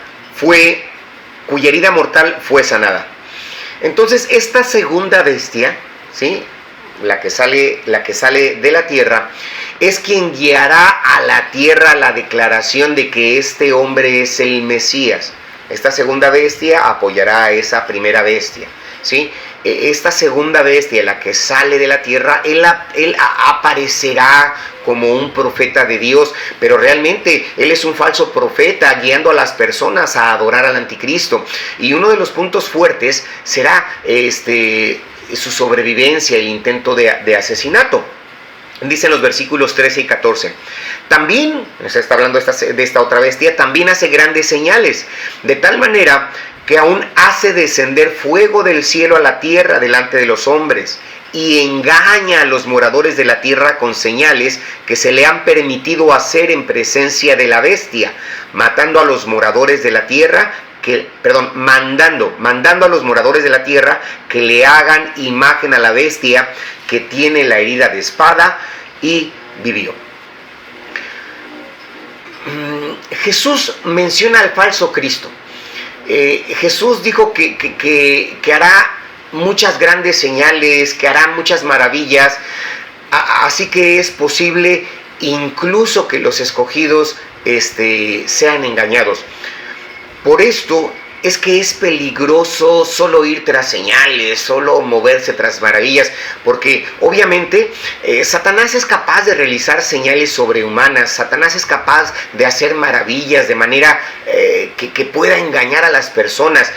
mortal fue sanada. Entonces, esta segunda bestia, ¿sí?, la que sale de la tierra, es quien guiará a la tierra la declaración de que este hombre es el Mesías. Esta segunda bestia apoyará a esa primera bestia, ¿sí? Esta segunda bestia, la que sale de la tierra, él aparecerá como un profeta de Dios, pero realmente él es un falso profeta guiando a las personas a adorar al anticristo. Y uno de los puntos fuertes será su sobrevivencia, el intento de asesinato. Dicen los versículos 13 y 14. También, se está hablando de esta otra bestia, también hace grandes señales, de tal manera que aún hace descender fuego del cielo a la tierra delante de los hombres, y engaña a los moradores de la tierra con señales que se le han permitido hacer en presencia de la bestia, mandando a los moradores de la tierra que le hagan imagen a la bestia que tiene la herida de espada y vivió. Jesús menciona al falso Cristo. Jesús dijo que hará muchas grandes señales, que hará muchas maravillas, así que es posible incluso que los escogidos sean engañados. Por esto es que es peligroso solo ir tras señales, solo moverse tras maravillas, porque obviamente Satanás es capaz de realizar señales sobrehumanas, Satanás es capaz de hacer maravillas de manera que pueda engañar a las personas.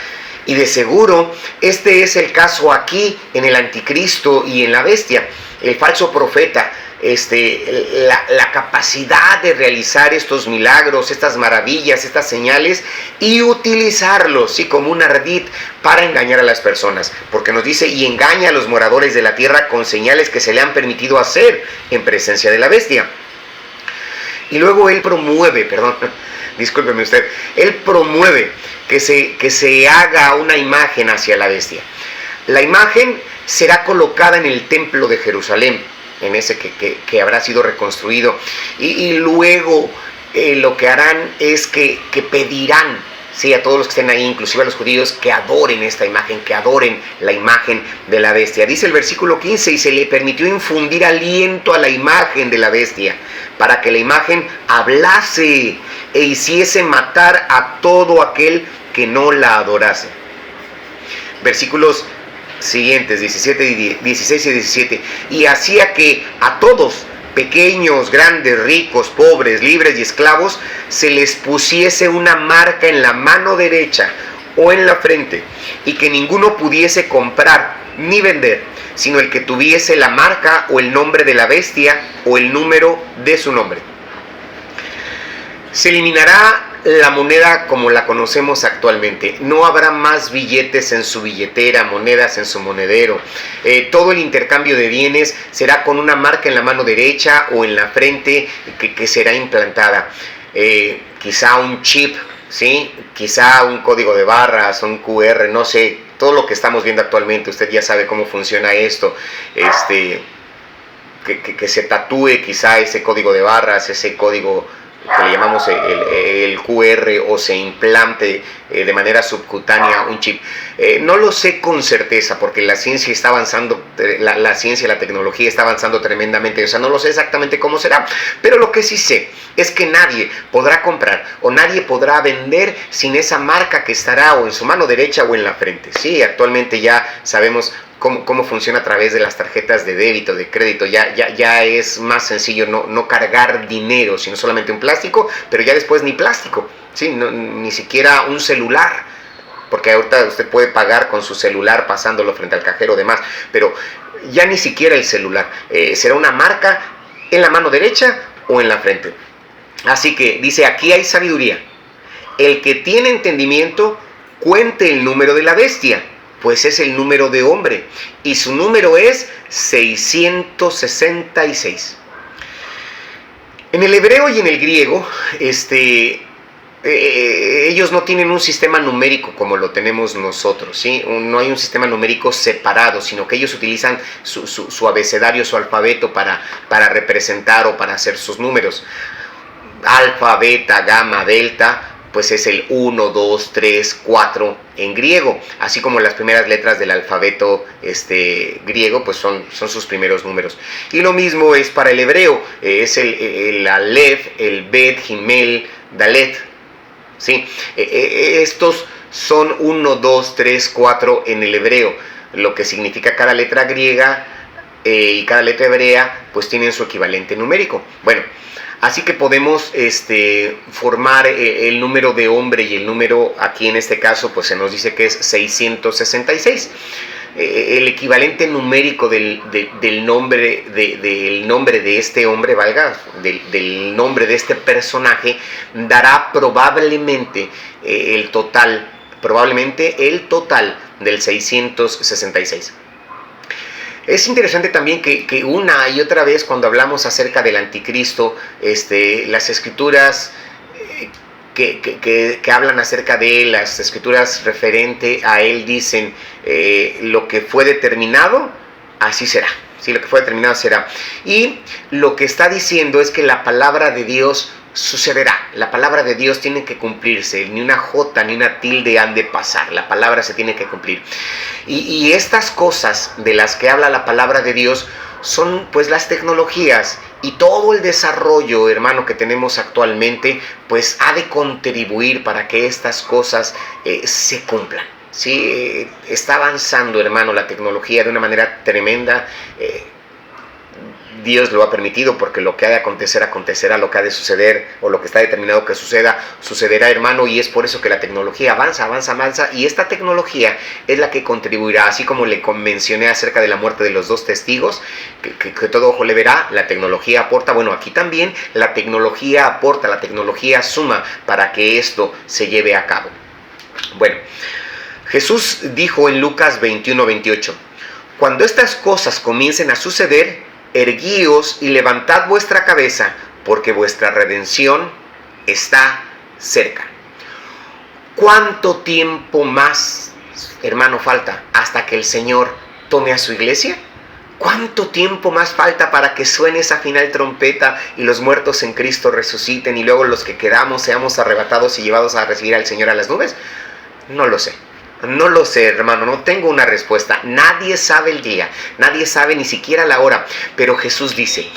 Y de seguro, este es el caso aquí en el anticristo y en la bestia, el falso profeta. La capacidad de realizar estos milagros, estas maravillas, estas señales y utilizarlos, sí, como un ardid para engañar a las personas, porque nos dice: y engaña a los moradores de la tierra con señales que se le han permitido hacer en presencia de la bestia. Y luego él promueve, discúlpeme usted, él promueve que se haga una imagen hacia la bestia. La imagen será colocada en el templo de Jerusalén, en ese que habrá sido reconstruido, y luego lo que harán es que pedirán, sí, a todos los que estén ahí, inclusive a los judíos, que adoren esta imagen, que adoren la imagen de la bestia. Dice el versículo 15: y se le permitió infundir aliento a la imagen de la bestia, para que la imagen hablase e hiciese matar a todo aquel que no la adorase. Versículos siguientes, 16 y 17: y hacía que a todos, pequeños, grandes, ricos, pobres, libres y esclavos, se les pusiese una marca en la mano derecha o en la frente, y que ninguno pudiese comprar ni vender, sino el que tuviese la marca o el nombre de la bestia o el número de su nombre. Se eliminará la moneda como la conocemos actualmente. No habrá más billetes en su billetera, monedas en su monedero. Todo el intercambio de bienes será con una marca en la mano derecha o en la frente que será implantada. Quizá un chip, ¿sí? Quizá un código de barras, un QR, no sé. Todo lo que estamos viendo actualmente, usted ya sabe cómo funciona esto. Que se tatúe quizá ese código de barras, ese código que le llamamos el QR, o se implante de manera subcutánea un chip. No lo sé con certeza, porque la ciencia está avanzando, la ciencia y la tecnología está avanzando tremendamente, o sea, no lo sé exactamente cómo será, pero lo que sí sé es que nadie podrá comprar o nadie podrá vender sin esa marca que estará o en su mano derecha o en la frente. Sí, actualmente ya sabemos cómo funciona a través de las tarjetas de débito, de crédito. Ya es más sencillo no cargar dinero, sino solamente un plástico, pero ya después ni plástico, ¿sí? Ni siquiera un celular, porque ahorita usted puede pagar con su celular pasándolo frente al cajero o demás, pero ya ni siquiera el celular. Será una marca en la mano derecha o en la frente. Así que dice: aquí hay sabiduría. El que tiene entendimiento, cuente el número de la bestia, pues es el número de hombre, y su número es 666. En el hebreo y en el griego, ellos no tienen un sistema numérico como lo tenemos nosotros, ¿sí? No hay un sistema numérico separado, sino que ellos utilizan su abecedario, su alfabeto para representar o para hacer sus números. Alfa, beta, gamma, delta, pues es el 1, 2, 3, 4 en griego, así como las primeras letras del alfabeto griego, pues son sus primeros números. Y lo mismo es para el hebreo, es el Aleph, el Bet, Gimel, Dalet, ¿sí? Estos son 1, 2, 3, 4 en el hebreo, lo que significa cada letra griega y cada letra hebrea, pues tienen su equivalente numérico. Bueno, así que podemos formar el número de hombre, y el número aquí en este caso pues se nos dice que es 666. El equivalente numérico del nombre de este hombre, del nombre de este personaje, dará probablemente el total del 666. Es interesante también que una y otra vez, cuando hablamos acerca del anticristo, las escrituras que hablan acerca de él, las escrituras referente a él, dicen lo que fue determinado, así será. Sí, lo que fue determinado será. Y lo que está diciendo es que la palabra de Dios sucederá. La palabra de Dios tiene que cumplirse. Ni una jota ni una tilde han de pasar. La palabra se tiene que cumplir. Y estas cosas de las que habla la palabra de Dios son pues las tecnologías y todo el desarrollo, hermano, que tenemos actualmente, pues ha de contribuir para que estas cosas se cumplan. Sí, está avanzando, hermano, la tecnología de una manera tremenda. Dios lo ha permitido, porque lo que ha de acontecer, acontecerá, lo que ha de suceder, o lo que está determinado que suceda, sucederá, hermano, y es por eso que la tecnología avanza, y esta tecnología es la que contribuirá, así como le mencioné acerca de la muerte de los dos testigos, que todo ojo le verá, la tecnología aporta, bueno, aquí también la tecnología aporta, la tecnología suma para que esto se lleve a cabo. Bueno, Jesús dijo en Lucas 21:28, cuando estas cosas comiencen a suceder, erguíos y levantad vuestra cabeza, porque vuestra redención está cerca. ¿Cuánto tiempo más, hermano, falta hasta que el Señor tome a su iglesia? ¿Cuánto tiempo más falta para que suene esa final trompeta y los muertos en Cristo resuciten y luego los que quedamos seamos arrebatados y llevados a recibir al Señor a las nubes? No lo sé. No lo sé, hermano, no tengo una respuesta. Nadie sabe el día, nadie sabe ni siquiera la hora. Pero Jesús dice,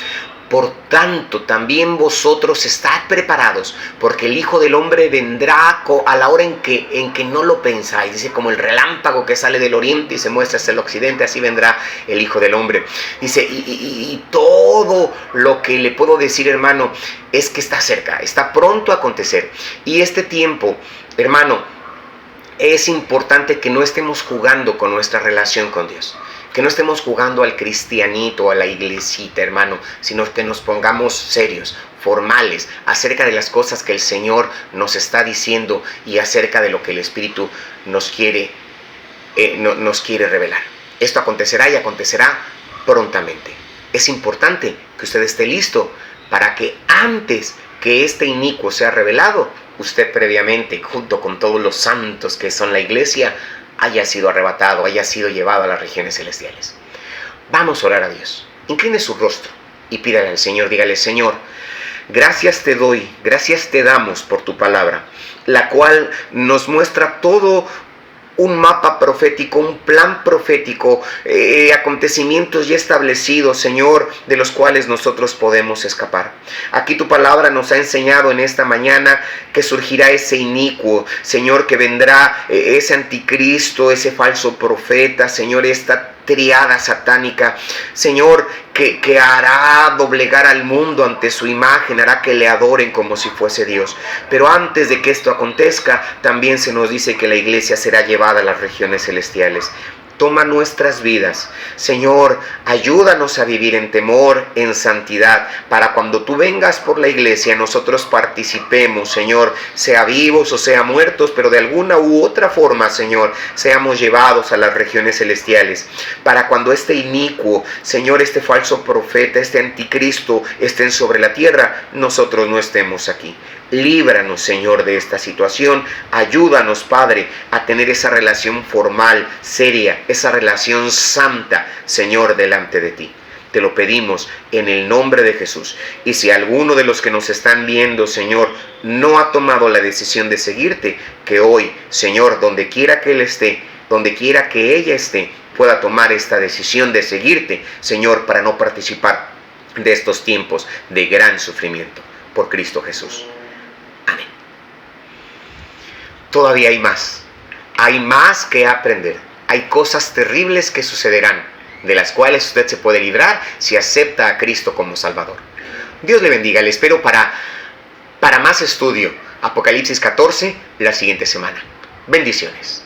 por tanto, también vosotros estad preparados, porque el Hijo del Hombre vendrá a la hora en que no lo pensáis. Dice, como el relámpago que sale del oriente y se muestra hacia el occidente, así vendrá el Hijo del Hombre. Dice, y todo lo que le puedo decir, hermano, es que está cerca, está pronto a acontecer. Y este tiempo, hermano, es importante que no estemos jugando con nuestra relación con Dios, que no estemos jugando al cristianito, a la iglesita, hermano, sino que nos pongamos serios, formales, acerca de las cosas que el Señor nos está diciendo y acerca de lo que el Espíritu nos quiere revelar. Esto acontecerá y acontecerá prontamente. Es importante que usted esté listo para que antes que este inicuo sea revelado, usted previamente, junto con todos los santos que son la iglesia, haya sido arrebatado, haya sido llevado a las regiones celestiales. Vamos a orar a Dios. Incline su rostro y pídale al Señor, dígale, Señor, gracias te doy, gracias te damos por tu palabra, la cual nos muestra todo un mapa profético, un plan profético, acontecimientos ya establecidos, Señor, de los cuales nosotros podemos escapar. Aquí tu palabra nos ha enseñado en esta mañana que surgirá ese inicuo, Señor, que vendrá ese anticristo, ese falso profeta, Señor, esta triada satánica, Señor, que hará doblegar al mundo ante su imagen, hará que le adoren como si fuese Dios. Pero antes de que esto acontezca, también se nos dice que la iglesia será llevada a las regiones celestiales. Toma nuestras vidas, Señor, ayúdanos a vivir en temor, en santidad, para cuando tú vengas por la iglesia, nosotros participemos, Señor, sea vivos o sea muertos, pero de alguna u otra forma, Señor, seamos llevados a las regiones celestiales, para cuando este inicuo, Señor, este falso profeta, este anticristo estén sobre la tierra, nosotros no estemos aquí. Líbranos, Señor, de esta situación. Ayúdanos, Padre, a tener esa relación formal, seria, esa relación santa, Señor, delante de ti. Te lo pedimos en el nombre de Jesús. Y si alguno de los que nos están viendo, Señor, no ha tomado la decisión de seguirte, que hoy, Señor, donde quiera que él esté, donde quiera que ella esté, pueda tomar esta decisión de seguirte, Señor, para no participar de estos tiempos de gran sufrimiento. Por Cristo Jesús. Amén. Todavía hay más que aprender, hay cosas terribles que sucederán, de las cuales usted se puede librar si acepta a Cristo como Salvador. Dios le bendiga, le espero para más estudio, Apocalipsis 14, la siguiente semana. Bendiciones.